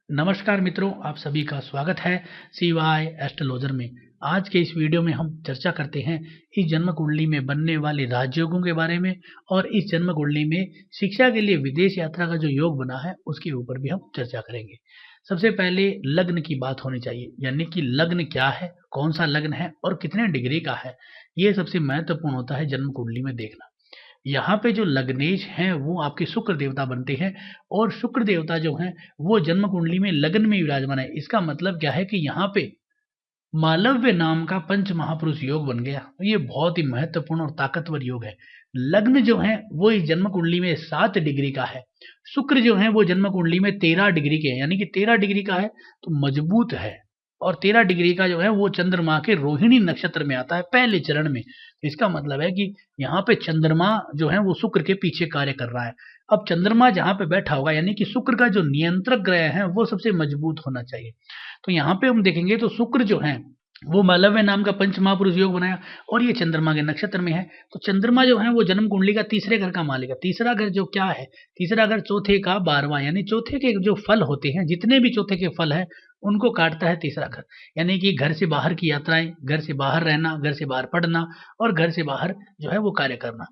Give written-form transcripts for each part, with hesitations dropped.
नमस्कार मित्रों, आप सभी का स्वागत है CY एस्ट्रोलॉजर में। आज के इस वीडियो में हम चर्चा करते हैं इस जन्म कुंडली में बनने वाले राजयोगों के बारे में और इस जन्म कुंडली में शिक्षा के लिए विदेश यात्रा का जो योग बना है उसके ऊपर भी हम चर्चा करेंगे। सबसे पहले लग्न की बात होनी चाहिए, यानी कि लग्न क्या है, कौन सा लग्न है और कितने डिग्री का है। ये सबसे महत्वपूर्ण होता है जन्म कुंडली में देखना। यहाँ पे जो लग्नेश हैं वो आपके शुक्र देवता बनते हैं और शुक्र देवता जो हैं वो जन्म कुंडली में लग्न में विराजमान है। इसका मतलब क्या है कि यहाँ पे मालव्य नाम का पंच महापुरुष योग बन गया। तो ये बहुत ही महत्वपूर्ण और ताकतवर योग है। लग्न जो है वो इस जन्म कुंडली में 7 डिग्री का है। शुक्र जो है वो जन्म कुंडली में 13 डिग्री के हैं, यानी कि 13 डिग्री का है तो मजबूत है। और 13 डिग्री का जो है वो चंद्रमा के रोहिणी नक्षत्र में आता है पहले चरण में। तो इसका मतलब है कि यहाँ पे चंद्रमा जो है वो शुक्र के पीछे कार्य कर रहा है। अब चंद्रमा जहाँ पे बैठा होगा, यानी कि शुक्र का जो नियंत्रक ग्रह है वो सबसे मजबूत होना चाहिए। तो यहाँ पे हम देखेंगे तो शुक्र जो है वो मालव्य नाम का पंच महापुरुष योग बनाया और ये चंद्रमा के नक्षत्र में है। तो चंद्रमा जो है वो जन्म कुंडली का तीसरे घर का मालिक है। तीसरा घर जो क्या है, तीसरा घर चौथे का 12वां, यानी चौथे के जो फल होते हैं, जितने भी चौथे के फल है उनको काटता है तीसरा घर। यानी कि घर से बाहर की यात्राएं, घर से बाहर रहना, घर से बाहर पढ़ना और घर से बाहर जो है वो कार्य करना।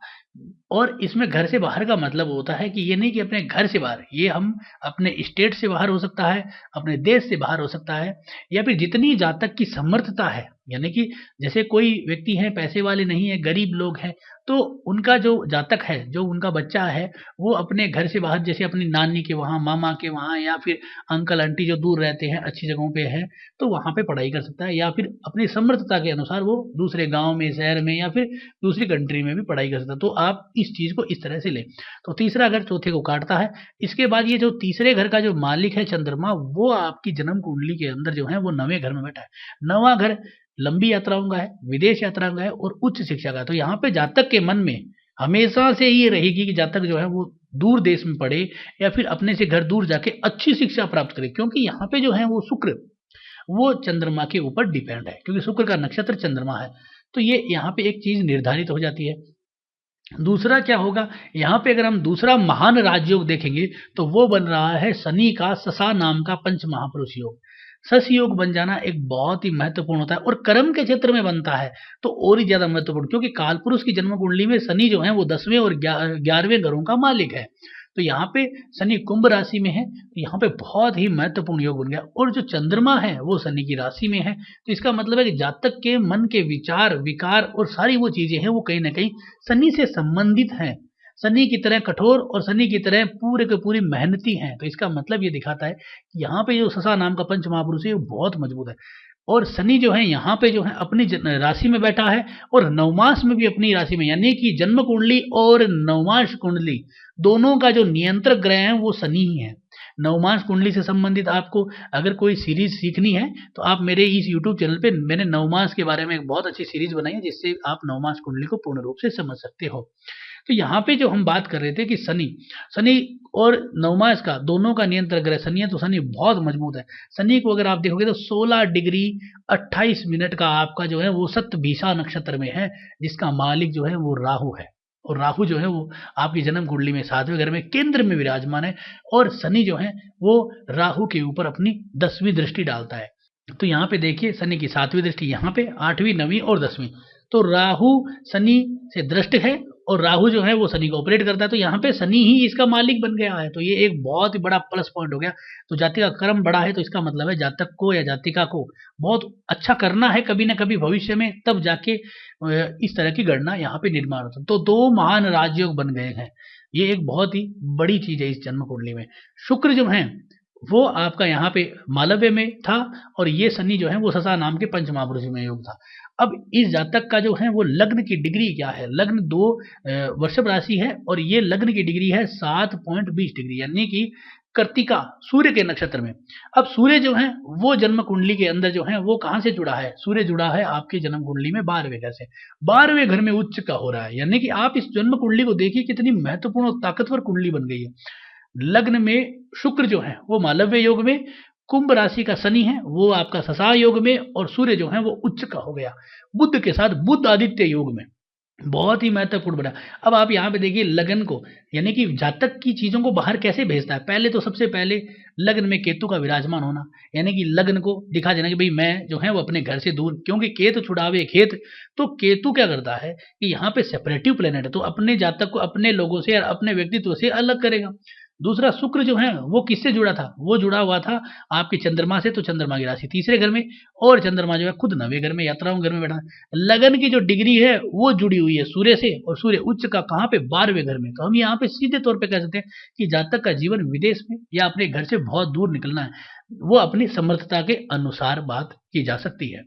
और इसमें घर से बाहर का मतलब होता है कि ये नहीं कि अपने घर से बाहर, ये हम अपने स्टेट से बाहर हो सकता है, अपने देश से बाहर हो सकता है, या फिर जितनी जातक की समर्थता है, यानी कि जैसे कोई व्यक्ति है पैसे वाले नहीं है, गरीब लोग हैं, तो उनका जो जातक है, जो उनका बच्चा है, वो अपने घर से बाहर, जैसे अपनी नानी के वहाँ, मामा के वहाँ, या फिर अंकल आंटी जो दूर रहते हैं, अच्छी जगहों पे है, तो वहाँ पे पढ़ाई कर सकता है, या फिर अपनी समर्थता के अनुसार वो दूसरे गांव में, शहर में, या फिर दूसरी कंट्री में भी पढ़ाई कर सकता है। तो आप इस चीज को इस तरह से लें। तो तीसरा घर चौथे को काटता है। इसके बाद ये जो तीसरे घर का जो मालिक है चंद्रमा, वो आपकी जन्म कुंडली के अंदर जो है वो 9वें घर में बैठा है। 9वां घर लंबी यात्राओं का है, विदेश यात्राओं का है और उच्च शिक्षा का है। तो यहाँ पे जातक के मन में हमेशा से ये रहेगी कि जातक जो है वो दूर देश में पढ़े या फिर अपने से घर दूर जाके अच्छी शिक्षा प्राप्त करे, क्योंकि यहाँ पे जो है वो शुक्र वो चंद्रमा के ऊपर डिपेंड है, क्योंकि शुक्र का नक्षत्र चंद्रमा है। तो ये यहाँ पे एक चीज निर्धारित हो जाती है। दूसरा क्या होगा, यहाँ पे अगर हम दूसरा महान राजयोग देखेंगे तो वो बन रहा है शनि का ससा नाम का पंच महापुरुष योग। सस योग बन जाना एक बहुत ही महत्वपूर्ण होता है और कर्म के क्षेत्र में बनता है तो और ही ज्यादा महत्वपूर्ण, क्योंकि कालपुरुष की जन्म कुंडली में शनि जो है वो 10वें और 11वें घरों का मालिक है। तो यहाँ पे शनि कुंभ राशि में है, तो यहाँ पे बहुत ही महत्वपूर्ण योग बन गया। और जो चंद्रमा है वो शनि की राशि में है, तो इसका मतलब है कि जातक के मन के विचार, विकार और सारी वो चीजें हैं वो कहीं ना कहीं शनि से संबंधित हैं। शनि की तरह कठोर और शनि की तरह पूरे के पूरी मेहनती हैं। तो इसका मतलब ये दिखाता है कि यहाँ पे जो ससा नाम का पंच महापुरुष है वो बहुत मजबूत है। और शनि जो है यहाँ पे जो है अपनी राशि में बैठा है और नवमास में भी अपनी राशि में, यानी कि जन्म कुंडली और नवमास कुंडली दोनों का जो नियंत्रक ग्रह है वो शनि ही है। नवमास कुंडली से संबंधित आपको अगर कोई सीरीज सीखनी है तो आप मेरे इस यूट्यूब चैनल पे मैंने नवमास के बारे में एक बहुत अच्छी सीरीज बनाई है, जिससे आप नवमास कुंडली को पूर्ण रूप से समझ सकते हो। तो यहाँ पे जो हम बात कर रहे थे कि शनि शनि और नवमास का दोनों का नियंत्रण ग्रह शनि है, तो शनि बहुत मजबूत है। शनि को अगर आप देखोगे तो 16 डिग्री 28 मिनट का आपका जो है वो सतभिषा नक्षत्र में है, जिसका मालिक जो है वो राहु है। और राहु जो है वो आपकी जन्म कुंडली में 7वें घर में केंद्र में विराजमान है और शनि जो है वो राहु के ऊपर अपनी 10वीं दृष्टि डालता है। तो यहाँ पे देखिए शनि की 7वीं दृष्टि यहाँ पे 8वीं 9वीं और 10वीं, तो राहु शनि से दृष्ट है और राहु जो है वो शनि को ऑपरेट करता है। तो यहाँ पे शनि ही इसका मालिक बन गया है, तो ये एक बहुत ही बड़ा प्लस पॉइंट हो गया। तो जाति का कर्म बड़ा है तो इसका मतलब है जातक को या जातिका को बहुत अच्छा करना है कभी ना कभी भविष्य में, तब जाके इस तरह की गणना यहाँ पे निर्माण होता है। तो 2 महान राजयोग बन गए हैं, ये एक बहुत ही बड़ी चीज है इस जन्म कुंडली में। शुक्र जो है वो आपका यहाँ पे मालव्य में था और ये शनि जो है वो ससा नाम के पंच महापुरुष में योग था। अब इस जातक का जो है वो लग्न की डिग्री क्या है, लग्न 2 वृषभ राशि है और ये लग्न की डिग्री है 7.20 डिग्री, यानी कि कृत्तिका सूर्य के नक्षत्र में। अब सूर्य जो है वो जन्म कुंडली के अंदर जो है वो कहाँ से जुड़ा है, सूर्य जुड़ा है आपके जन्म कुंडली में 12वें घर से। 12वें घर में उच्च का हो रहा है, यानी कि आप इस जन्म कुंडली को देखिए कितनी महत्वपूर्ण और ताकतवर कुंडली बन गई है। लग्न में शुक्र जो है वो मालव्य योग में, कुंभ राशि का शनि है वो आपका ससा योग में और सूर्य जो है वो उच्च का हो गया बुध के साथ, बुध आदित्य योग में। बहुत ही महत्वपूर्ण बना। अब आप यहाँ पे देखिए लगन को, यानी कि जातक की चीज़ों को बाहर कैसे भेजता है। पहले तो सबसे पहले लग्न में केतु का विराजमान होना, यानी कि लग्न को दिखा देना कि भाई मैं जो है वो अपने घर से दूर, क्योंकि केतु छुड़ावे खेत। तो केतु क्या करता है कि यहाँ पे सेपरेटिव प्लेनेट है, तो अपने जातक को अपने लोगों से और अपने व्यक्तित्व से अलग करेगा। दूसरा शुक्र जो है वो किससे जुड़ा था, वो जुड़ा हुआ था आपके चंद्रमा से, तो चंद्रमा की राशि तीसरे घर में, और चंद्रमा जो है खुद नवे घर में, यात्राओं घर में बैठा है। लगन की जो डिग्री है वो जुड़ी हुई है सूर्य से, और सूर्य उच्च का कहाँ पे, 12वें घर में। तो हम यहाँ पे सीधे तौर पे कह सकते हैं कि जातक का जीवन विदेश में या अपने घर से बहुत दूर निकलना है, वो अपनी समर्थता के अनुसार बात की जा सकती है।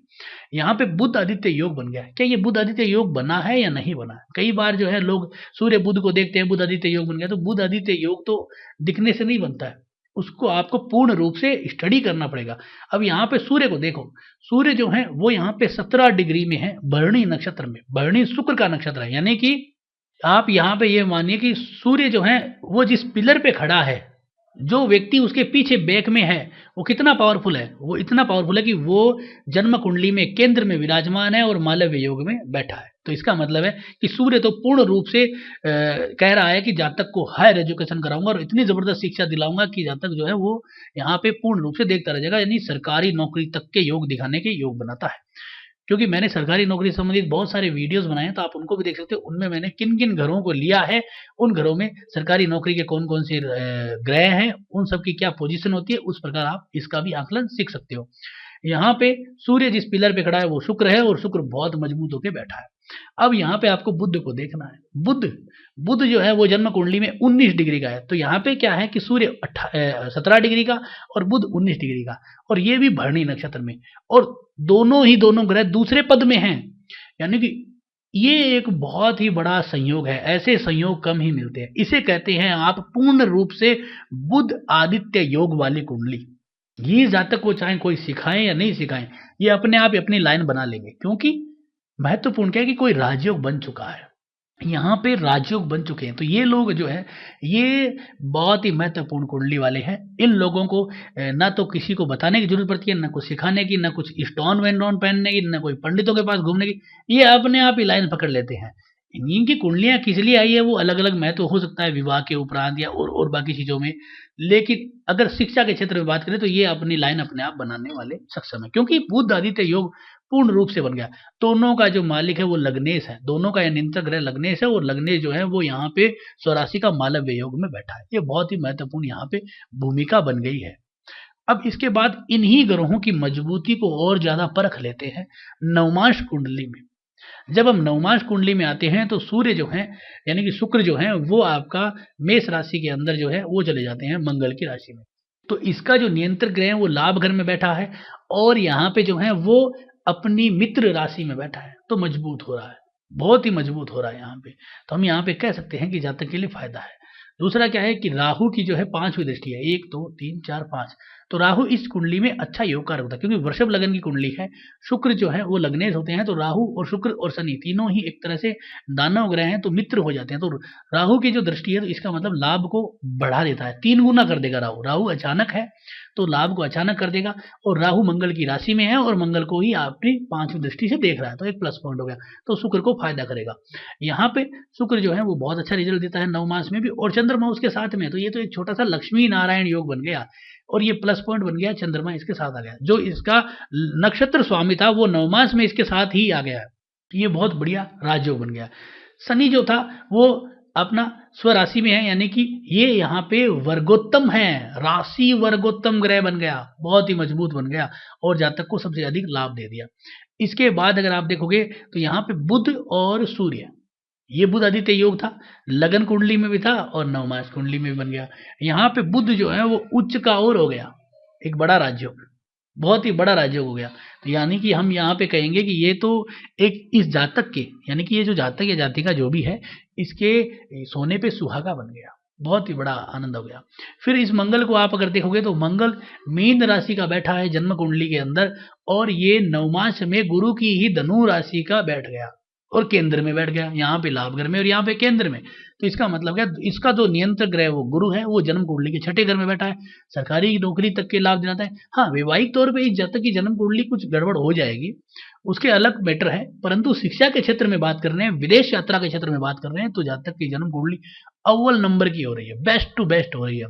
यहाँ पे बुध आदित्य योग बन गया है। क्या ये बुध आदित्य योग बना है या नहीं बना है? कई बार जो है लोग सूर्य बुध को देखते हैं, बुध आदित्य योग बन गया। तो बुध आदित्य योग तो दिखने से नहीं बनता है, उसको आपको पूर्ण रूप से स्टडी करना पड़ेगा। अब यहाँ पे सूर्य को देखो, सूर्य जो है वो यहाँ पे 17 डिग्री में है, भरणी नक्षत्र में। भरणी शुक्र का नक्षत्र है, यानी कि आप यहाँ पे ये मानिए कि सूर्य जो है वो जिस पिलर पे खड़ा है, जो व्यक्ति उसके पीछे बैक में है, वो कितना पावरफुल है, वो इतना पावरफुल है कि वो जन्म कुंडली में केंद्र में विराजमान है और मालव्य योग में बैठा है। तो इसका मतलब है कि सूर्य तो पूर्ण रूप से कह रहा है कि जातक को हायर एजुकेशन कराऊंगा और इतनी जबरदस्त शिक्षा दिलाऊंगा कि जातक जो है वो यहाँ पे पूर्ण रूप से देखता रह जाएगा, यानी सरकारी नौकरी तक के योग दिखाने के योग बनाता है। क्योंकि मैंने सरकारी नौकरी से संबंधित बहुत सारे वीडियोस बनाए हैं, तो आप उनको भी देख सकते हो। उनमें मैंने किन किन घरों को लिया है, उन घरों में सरकारी नौकरी के कौन कौन से ग्रह हैं, उन सब की क्या पोजीशन होती है, उस प्रकार आप इसका भी आकलन सीख सकते हो। यहाँ पे सूर्य जिस पिलर पे खड़ा है वो शुक्र है, और शुक्र बहुत मजबूत होकर बैठा है। अब यहाँ पे आपको बुध को देखना है। बुध बुध जो है वो जन्म कुंडली में 19 डिग्री का है। तो यहाँ पे क्या है कि सूर्य 17 डिग्री का और बुध 19 डिग्री का, और ये भी भरणी नक्षत्र में, और दोनों ग्रह दूसरे पद में हैं, यानी कि ये एक बहुत ही बड़ा संयोग है। ऐसे संयोग कम ही मिलते हैं। इसे कहते हैं आप पूर्ण रूप से बुध आदित्य योग वाली कुंडली। ये जातक को चाहे कोई सिखाए या नहीं सिखाए, ये अपने आप ही अपनी लाइन बना लेंगे, क्योंकि महत्वपूर्ण क्या है कि कोई राजयोग बन चुका है, यहाँ पे राजयोग बन चुके हैं। तो ये लोग जो है ये बहुत ही महत्वपूर्ण कुंडली वाले हैं। इन लोगों को ना तो किसी को बताने की जरूरत पड़ती है, ना कुछ सिखाने की, ना कुछ स्टोन वेंडोन पहनने की, ना कोई पंडितों के पास घूमने की। ये अपने आप ही लाइन पकड़ लेते हैं। इनकी कुंडलियां किस लिए आई है वो अलग अलग महत्व हो सकता है विवाह के उपरांत या और बाकी चीजों में, लेकिन अगर शिक्षा के क्षेत्र में बात करें तो ये अपनी लाइन अपने आप बनाने वाले सक्षम है, क्योंकि बुध आदित्य योग पूर्ण रूप से बन गया। दोनों का जो मालिक है वो लग्नेश है, दोनों का नियंत्रक ग्रह लग्नेश है, और लग्नेश जो है वो यहाँ पे स्वराशि का मालव्य योग में बैठा है। ये बहुत ही महत्वपूर्ण यहाँ पे भूमिका बन गई है। अब इसके बाद इन्हीं ग्रहों की मजबूती को और ज्यादा परख लेते हैं नवमांश कुंडली में। जब हम नवमांश कुंडली में आते हैं तो सूर्य जो है, यानी कि शुक्र जो है वो आपका मेष राशि के अंदर जो है वो चले जाते हैं मंगल की राशि में। तो इसका जो नियंत्रक ग्रह है वो लाभ घर में बैठा है, और यहाँ पे जो है वो अपनी मित्र राशि में बैठा है, तो मजबूत हो रहा है, बहुत ही मजबूत हो रहा है यहाँ पे। तो हम यहाँ पे कह सकते हैं कि जातक के लिए फायदा है। दूसरा क्या है कि राहु की जो है 5वीं दृष्टि है, 1 2 3 4 5। तो राहु इस कुंडली में अच्छा योग कारक होता है, क्योंकि वृषभ लगन की कुंडली है, शुक्र जो है वो लग्नेश होते हैं। तो राहु और शुक्र और शनि तीनों ही एक तरह से दानव ग्रह हैं, तो मित्र हो जाते हैं। तो राहु की जो दृष्टि है तो इसका मतलब लाभ को बढ़ा देता है, 3 गुना कर देगा राहु। राहु अचानक है तो लाभ को अचानक कर देगा, और राहु मंगल की राशि में है और मंगल को ही आपकी 5वीं दृष्टि से देख रहा है, तो एक प्लस पॉइंट हो गया। तो शुक्र को फायदा करेगा। यहाँ पे शुक्र जो है वो बहुत अच्छा रिजल्ट देता है 9 मास में भी, और चंद्रमा उसके साथ में। तो ये तो एक छोटा सा लक्ष्मी नारायण योग बन गया, और ये प्लस पॉइंट बन गया, चंद्रमा इसके साथ आ गया। जो इसका नक्षत्र स्वामी था वो 9 मास में इसके साथ ही आ गया है, तो ये बहुत बढ़िया राजयोग बन गया। शनि जो था वो अपना स्वराशि में है, यानी कि ये यहाँ पे वर्गोत्तम है, राशि वर्गोत्तम ग्रह बन गया, बहुत ही मजबूत बन गया, और जातक को सबसे अधिक लाभ दे दिया। इसके बाद अगर आप देखोगे तो यहाँ पे बुध और सूर्य, ये बुध आदित्य योग था, लगन कुंडली में भी था और नवमास कुंडली में भी बन गया। यहाँ पे बुध जो है वो उच्च का ओर हो गया, एक बड़ा राजयोग, बहुत ही बड़ा राजयोग हो गया। तो यानी कि हम यहाँ पे कहेंगे कि ये तो एक इस जातक के, यानी कि ये जो जातक या जातिका जो भी है, इसके सोने पे सुहागा बन गया, बहुत ही बड़ा आनंद हो गया। फिर इस मंगल को आप अगर देखोगे तो मंगल मीन राशि का बैठा है जन्म कुंडली के अंदर, और ये नवमास में गुरु की ही धनु राशि का बैठ गया और केंद्र में बैठ गया, यहाँ पे लाभ घर में और यहाँ पे केंद्र में। तो इसका मतलब क्या, इसका जो नियंत्रक ग्रह वो गुरु है, वो जन्म कुंडली के 6ठे घर में बैठा है, सरकारी नौकरी तक के लाभ दिलाता है। हाँ, वैवाहिक तौर पे इस जातक की जन्म कुंडली कुछ गड़बड़ हो जाएगी, उसके अलग मैटर है, परंतु शिक्षा के क्षेत्र में बात कर रहे हैं, विदेश यात्रा के क्षेत्र में बात कर रहे हैं, तो जातक की जन्म कुंडली अव्वल नंबर की हो रही है, बेस्ट टू बेस्ट हो रही है।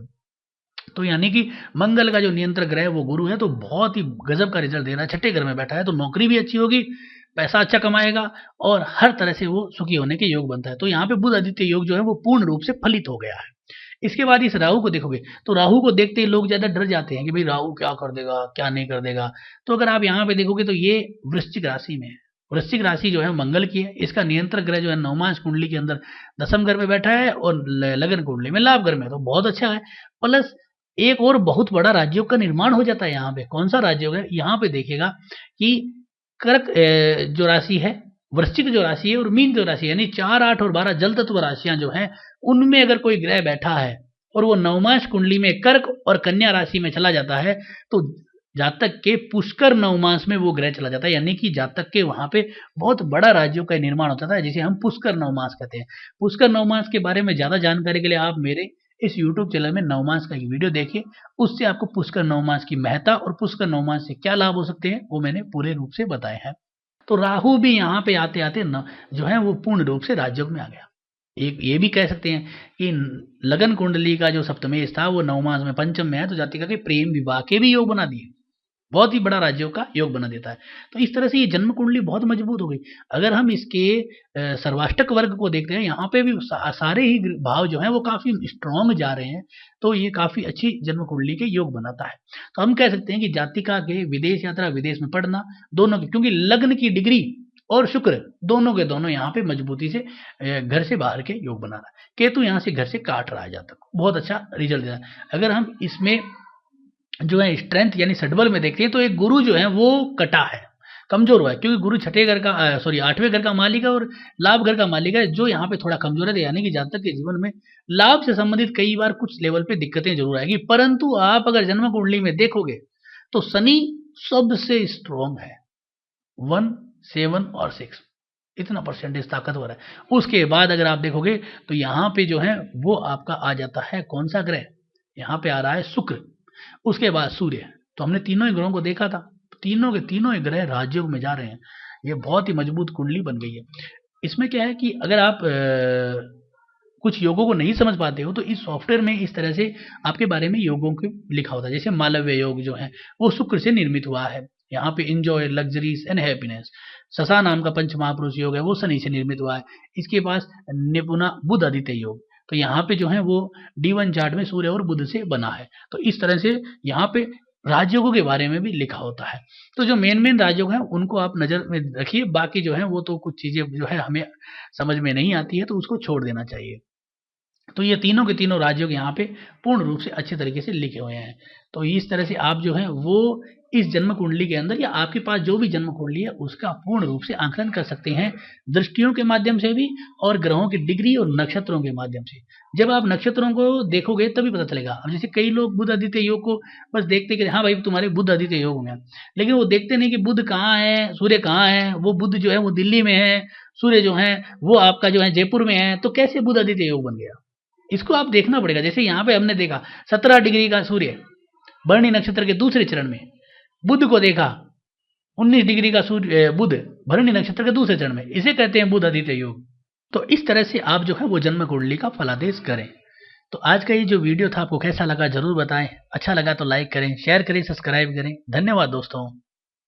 तो यानी कि मंगल का जो नियंत्रक ग्रह वो गुरु है, तो बहुत ही गजब का रिजल्ट दे रहा है। छठे घर में बैठा है तो नौकरी भी अच्छी होगी, पैसा अच्छा कमाएगा और हर तरह से वो सुखी होने के योग बनता है। तो यहाँ पे बुध आदित्य योग जो है वो पूर्ण रूप से फलित हो गया है। इसके बाद इस राहु को देखोगे तो राहु को देखते ही लोग ज्यादा डर जाते हैं कि भाई राहु क्या कर देगा, क्या नहीं कर देगा। तो अगर आप यहाँ पे देखोगे तो ये वृश्चिक राशि में है। वृश्चिक राशि जो है मंगल की है, इसका नियंत्रक ग्रह जो है नवमांश कुंडली के अंदर दसम घर में बैठा है और लगन कुंडली में लाभ घर में, तो बहुत अच्छा है। प्लस एक और बहुत बड़ा राजयोग का निर्माण हो जाता है यहाँ पे। कौन सा राजयोग है, यहाँ पे देखिएगा कि कर्क जो राशि है, वृश्चिक जो राशि है और मीन जो राशि है, यानी 4, 8 और 12 जल तत्व राशियां जो हैं, उनमें अगर कोई ग्रह बैठा है और वो नवमांश कुंडली में कर्क और कन्या राशि में चला जाता है, तो जातक के पुष्कर नवमांश में वो ग्रह चला जाता है, यानी कि जातक के वहां पे बहुत बड़ा राजयोग का निर्माण होता है, जिसे हम पुष्कर नवमांश कहते हैं। पुष्कर नवमांश के बारे में ज्यादा जानकारी के लिए आप मेरे इस YouTube चैनल में नवमांश का एक वीडियो देखिए, उससे आपको पुष्कर नवमांश की महत्ता और पुष्कर नवमांश से क्या लाभ हो सकते हैं वो मैंने पूरे रूप से बताए हैं। तो राहु भी यहाँ पे आते आते न जो है वो पूर्ण रूप से राजयोग में आ गया। एक ये भी कह सकते हैं कि लगन कुंडली का जो सप्तमेश था वो नवमांश में पंचम में है, तो जातिका के प्रेम विवाह के भी योग बना दिए, बहुत ही बड़ा राज्यों का योग बना देता है। तो इस तरह से ये जन्म कुंडली बहुत मजबूत हो गई। अगर हम इसके सर्वाष्टक वर्ग को देखते हैं, यहाँ पे भी सारे ही भाव जो हैं वो काफी स्ट्रॉन्ग जा रहे हैं, तो ये काफी अच्छी जन्म कुंडली के योग बनाता है। तो हम कह सकते हैं कि जातिका के विदेश यात्रा, विदेश में पढ़ना दोनों की, क्योंकि लग्न की डिग्री और शुक्र दोनों के दोनों यहाँ पे मजबूती से घर से बाहर के योग बना रहा है। केतु यहाँ से घर से काट रहा है जातक, बहुत अच्छा रिजल्ट दे रहा है। अगर हम इसमें जो है स्ट्रेंथ यानी सडबल में देखते हैं तो एक गुरु जो है वो कटा है, कमजोर हुआ है, क्योंकि गुरु छठे घर का 8वें घर का मालिक है और लाभ घर का मालिक है, जो यहाँ पे थोड़ा कमजोर है। यानी कि जातक के जीवन में लाभ से संबंधित कई बार कुछ लेवल पे दिक्कतें जरूर आएगी, परंतु आप अगर जन्म कुंडली में देखोगे तो शनि सबसे स्ट्रॉन्ग है, 1, 7 और 6 इतना परसेंटेज ताकतवर है। उसके बाद अगर आप देखोगे तो यहाँ पे जो है वो आपका आ जाता है कौन सा ग्रह, यहाँ पे आ रहा है शुक्र, उसके बाद सूर्य। तो हमने तीनों ही ग्रहों को देखा था, तीनों के तीनों ही ग्रह राजयोग में जा रहे हैं। ये बहुत ही मजबूत कुंडली बन गई है। इसमें क्या है कि अगर आप कुछ योगों को नहीं समझ पाते हो तो इस सॉफ्टवेयर में इस तरह से आपके बारे में योगों के लिखा होता है। जैसे मालव्य योग जो है वो शुक्र से निर्मित हुआ है, यहाँ पे एंजॉय लग्जरीज एंड हैप्पीनेस। ससा नाम का पंच महापुरुष योग है वो शनि से निर्मित हुआ है। इसके पास निपुणा बुध आदित्य योग, तो यहाँ पे जो है वो D1 चार्ट में सूर्य और बुध से बना है। तो इस तरह से यहाँ पे राजयोगों के बारे में भी लिखा होता है। तो जो मेन राजयोग हैं उनको आप नजर में रखिए, बाकी जो है वो तो कुछ चीजें जो है हमें समझ में नहीं आती है तो उसको छोड़ देना चाहिए। तो ये तीनों के तीनों राजयोग यहाँ पे पूर्ण रूप से अच्छे तरीके से लिखे हुए हैं। तो इस तरह से आप जो है वो इस जन्म कुंडली के अंदर या आपके पास जो भी जन्म कुंडली है उसका पूर्ण रूप से आंकलन कर सकते हैं, दृष्टियों के माध्यम से भी और ग्रहों की डिग्री और नक्षत्रों के माध्यम से। जब आप नक्षत्रों को देखोगे तभी पता चलेगा। अब जैसे कई लोग बुध आदित्य योग को बस देखते कि हाँ भाई तुम्हारे बुध आदित्य योग में, लेकिन वो देखते नहीं कि बुध कहाँ है, सूर्य कहाँ है। वो बुध जो है वो दिल्ली में है, सूर्य जो है वो आपका जो है जयपुर में है, तो कैसे बुध आदित्य योग बन गया, इसको आप देखना पड़ेगा। जैसे यहाँ पे हमने देखा 17 डिग्री का सूर्य भरणी नक्षत्र के दूसरे चरण में, बुध को देखा 19 डिग्री का सूर्य बुध भरणी नक्षत्र के दूसरे चरण में, इसे कहते हैं बुध आदित्य योग। तो इस तरह से आप जो है वो जन्म कुंडली का फलादेश करें। तो आज का ये जो वीडियो था आपको कैसा लगा जरूर बताएं। अच्छा लगा तो लाइक करें, शेयर करें, सब्सक्राइब करें। धन्यवाद दोस्तों।